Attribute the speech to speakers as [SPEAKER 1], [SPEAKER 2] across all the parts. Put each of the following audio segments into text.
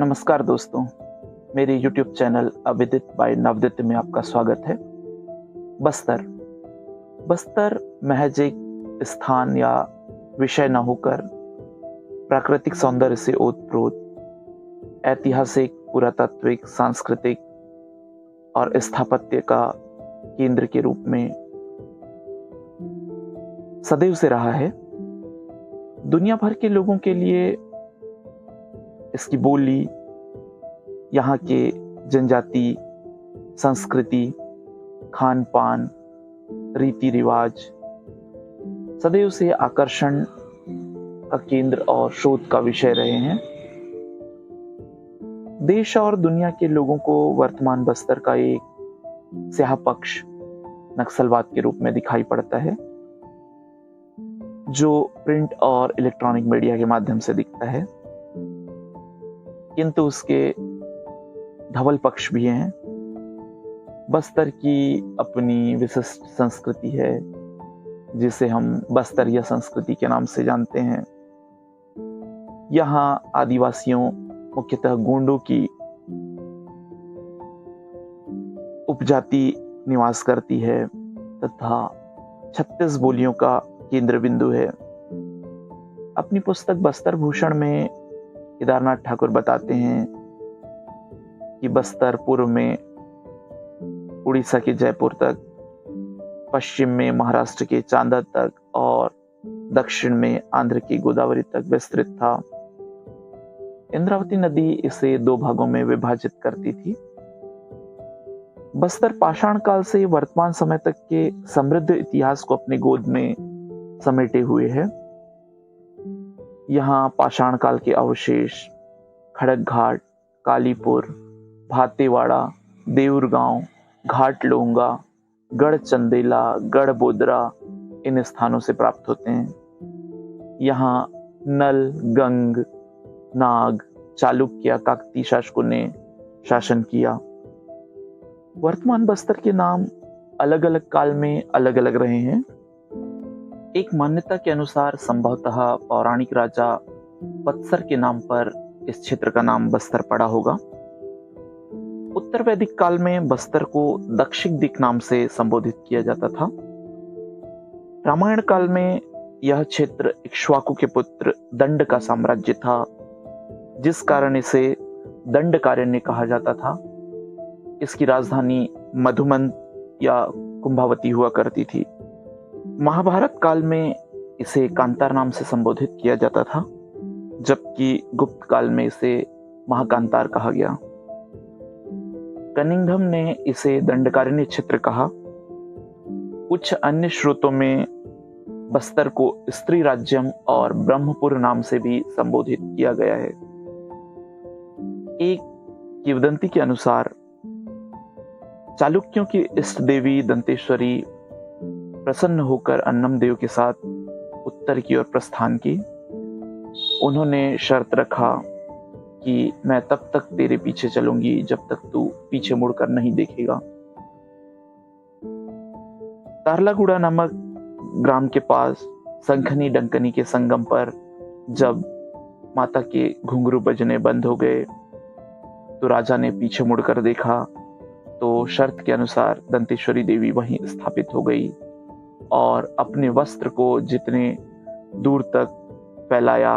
[SPEAKER 1] नमस्कार दोस्तों, मेरे YouTube चैनल अविदित बाय नवदित में आपका स्वागत है। बस्तर बस्तर महज एक स्थान या विषय न होकर प्राकृतिक सौंदर्य से ओतप्रोत ऐतिहासिक, पुरातात्विक, सांस्कृतिक और स्थापत्य का केंद्र के रूप में सदैव से रहा है। दुनिया भर के लोगों के लिए इसकी बोली, यहाँ के जनजाति, संस्कृति, खान पान, रीति रिवाज सदैव से आकर्षण का केंद्र और शोध का विषय रहे हैं। देश और दुनिया के लोगों को वर्तमान बस्तर का एक स्याह पक्ष नक्सलवाद के रूप में दिखाई पड़ता है, जो प्रिंट और इलेक्ट्रॉनिक मीडिया के माध्यम से दिखता है, किंतु उसके धवल पक्ष भी हैं। बस्तर की अपनी विशिष्ट संस्कृति है, जिसे हम बस्तरिया संस्कृति के नाम से जानते हैं। यहाँ आदिवासियों, मुख्यतः गोंडों की उपजाति निवास करती है तथा 36 बोलियों का केंद्र बिंदु है। अपनी पुस्तक बस्तर भूषण में केदारनाथ ठाकुर बताते हैं कि बस्तर पूर्व में उड़ीसा के जयपुर तक, पश्चिम में महाराष्ट्र के चांदा तक और दक्षिण में आंध्र की गोदावरी तक विस्तृत था। इंद्रावती नदी इसे 2 भागों में विभाजित करती थी। बस्तर पाषाण काल से वर्तमान समय तक के समृद्ध इतिहास को अपने गोद में समेटे हुए है। यहाँ पाषाण काल के अवशेष खड़क घाट, कालीपुर, भातेवाड़ा, देउरगांव, घाट लोंगा, गढ़ चंदेला, गढ़ बोदरा इन स्थानों से प्राप्त होते हैं। यहाँ नल, गंग, नाग, चालुक्य, काकतीय शासकों ने शासन किया। वर्तमान बस्तर के नाम अलग अलग काल में अलग अलग रहे हैं। एक मान्यता के अनुसार संभवतः पौराणिक राजा वत्सर के नाम पर इस क्षेत्र का नाम बस्तर पड़ा होगा। उत्तर वैदिक काल में बस्तर को दक्षिण दिक नाम से संबोधित किया जाता था। रामायण काल में यह क्षेत्र इक्ष्वाकु के पुत्र दंड का साम्राज्य था, जिस कारण इसे दंडकारण्य कहा जाता था। इसकी राजधानी मधुमंत या कुंभावती हुआ करती थी। महाभारत काल में इसे कांतार नाम से संबोधित किया जाता था, जबकि गुप्त काल में इसे महाकांतार कहा गया। कनिंघम ने इसे दंडकारण्य क्षेत्र कहा। कुछ अन्य स्रोतों में बस्तर को स्त्री राज्यम और ब्रह्मपुर नाम से भी संबोधित किया गया है। एक किंवदंती के अनुसार चालुक्यों की इष्ट देवी दंतेश्वरी प्रसन्न होकर अन्नम देव के साथ उत्तर की ओर प्रस्थान की। उन्होंने शर्त रखा कि मैं तब तक तेरे पीछे चलूंगी जब तक तू पीछे मुड़कर नहीं देखेगा। तारलागुड़ा नामक ग्राम के पास संखनी डंकनी के संगम पर जब माता के घुंघरू बजने बंद हो गए तो राजा ने पीछे मुड़कर देखा तो शर्त के अनुसार दंतेश्वरी देवी वहीं स्थापित हो गई और अपने वस्त्र को जितने दूर तक फैलाया,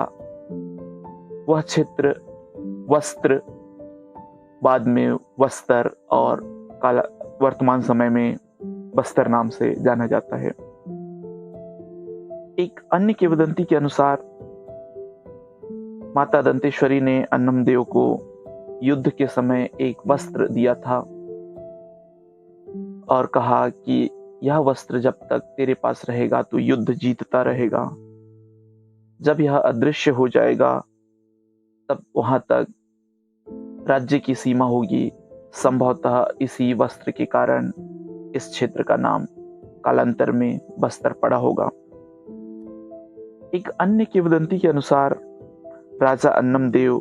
[SPEAKER 1] वह क्षेत्र वस्त्र बाद में वस्तर और वर्तमान समय में बस्तर नाम से जाना जाता है। एक अन्य किंवदंती के अनुसार माता दंतेश्वरी ने अन्नम देव को युद्ध के समय एक वस्त्र दिया था और कहा कि यह वस्त्र जब तक तेरे पास रहेगा तो युद्ध जीतता रहेगा। जब यह अदृश्य हो जाएगा तब वहां तक राज्य की सीमा होगी। संभवतः इसी वस्त्र के कारण इस क्षेत्र का नाम कालांतर में बस्तर पड़ा होगा। एक अन्य किंवदंती के अनुसार राजा अन्नम देव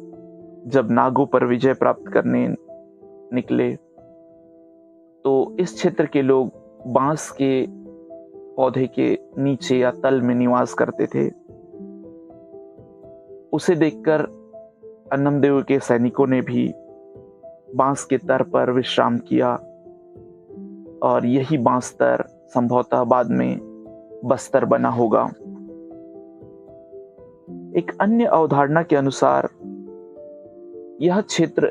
[SPEAKER 1] जब नागों पर विजय प्राप्त करने निकले तो इस क्षेत्र के लोग बांस के पौधे के नीचे या तल में निवास करते थे। उसे देखकर अन्नमदेव के सैनिकों ने भी बांस के तर पर विश्राम किया और यही बांस तर संभवतः बाद में बस्तर बना होगा। एक अन्य अवधारणा के अनुसार यह क्षेत्र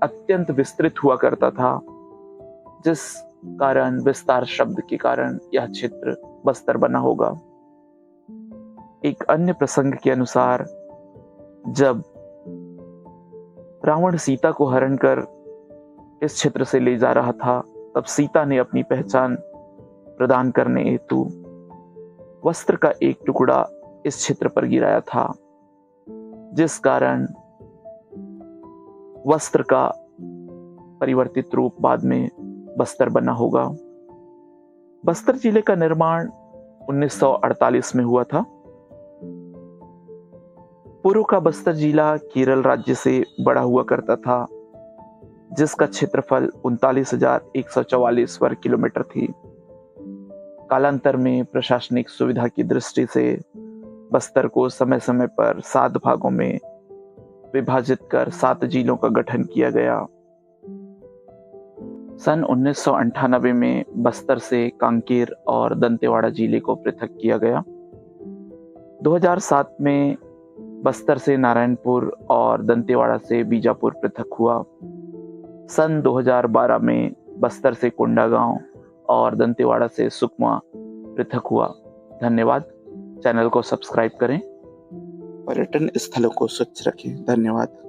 [SPEAKER 1] अत्यंत विस्तृत हुआ करता था, जिस कारण विस्तार शब्द के कारण यह क्षेत्र बस्तर बना होगा। एक अन्य प्रसंग के अनुसार जब रावण सीता को हरण कर इस क्षेत्र से ले जा रहा था, तब सीता ने अपनी पहचान प्रदान करने हेतु वस्त्र का एक टुकड़ा इस क्षेत्र पर गिराया था, जिस कारण वस्त्र का परिवर्तित रूप बाद में बस्तर बना होगा। बस्तर जिले का निर्माण 1948 में हुआ था। पूर्व का बस्तर जिला केरल राज्य से बड़ा हुआ करता था, जिसका क्षेत्रफल 39,144 वर्ग किलोमीटर थी। कालांतर में प्रशासनिक सुविधा की दृष्टि से बस्तर को समय समय पर 7 भागों में विभाजित कर 7 जिलों का गठन किया गया। सन 1998 में बस्तर से कांकेर और दंतेवाड़ा जिले को पृथक किया गया। 2007 में बस्तर से नारायणपुर और दंतेवाड़ा से बीजापुर पृथक हुआ। सन 2012 में बस्तर से कोंडागांव और दंतेवाड़ा से सुकमा पृथक हुआ। धन्यवाद। चैनल को सब्सक्राइब करें। पर्यटन स्थलों को स्वच्छ रखें। धन्यवाद।